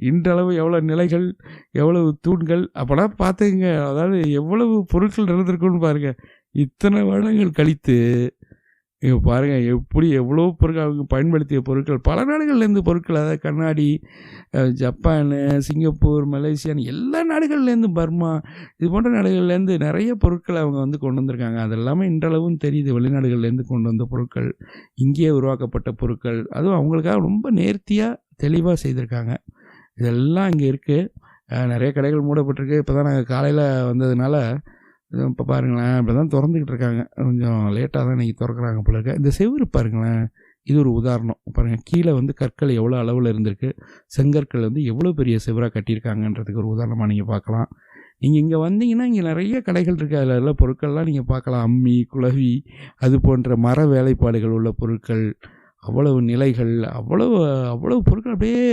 இன்றளவு எவ்வளோ நிலைகள், எவ்வளவு தூண்கள் அப்போலாம் பார்த்துக்கங்க. அதாவது எவ்வளவு பொருட்கள் நடந்திருக்குன்னு பாருங்கள். இத்தனை வருடங்கள் கழித்து இங்க பாருங்கள் எப்படி எவ்வளோ பொருட்கள் அவங்க பயன்படுத்திய பொருட்கள் பல நாடுகள்லேருந்து பொருட்கள், அதாவது கண்ணாடி, ஜப்பானு, சிங்கப்பூர், மலேசியான்னு எல்லா நாடுகள்லேருந்து, பர்மா, இது போன்ற நாடுகள்லேருந்து நிறைய பொருட்களை அவங்க வந்து கொண்டு வந்திருக்காங்க. அது எல்லாமே இன்றளவும் தெரியுது. வெளிநாடுகள்லேருந்து கொண்டு வந்த பொருட்கள், இங்கேயே உருவாக்கப்பட்ட பொருட்கள், அதுவும் அவங்களுக்காக ரொம்ப நேர்த்தியாக தெளிவாக செய்திருக்காங்க. இதெல்லாம் இங்கே இருக்குது. நிறைய கடைகள் மூடப்பட்டிருக்கு. இப்போ தான் நாங்கள் காலையில் வந்ததுனால இப்போ பாருங்களேன், இப்படி தான் திறந்துக்கிட்டு இருக்காங்க. கொஞ்சம் லேட்டாக தான் இன்றைக்கி திறக்கிறாங்க போல இருக்கு. இந்த செவுரு பாருங்களேன், இது ஒரு உதாரணம். பாருங்கள், கீழே வந்து கற்கள் எவ்வளோ அளவில் இருந்திருக்கு, செங்கற்கள் வந்து எவ்வளோ பெரிய செவராக கட்டியிருக்காங்கன்றதுக்கு ஒரு உதாரணமாக நீங்கள் பார்க்கலாம். நீங்கள் இங்கே வந்தீங்கன்னா இங்கே நிறைய கடைகள் இருக்குது. அதில் எல்லாம் பொருட்கள்லாம் நீங்கள் பார்க்கலாம். அம்மி, குளவி, அது போன்ற மர வேலைப்பாடுகள் உள்ள பொருட்கள், அவ்வளவு நிலைகள், அவ்வளவு பொருட்கள் அப்படியே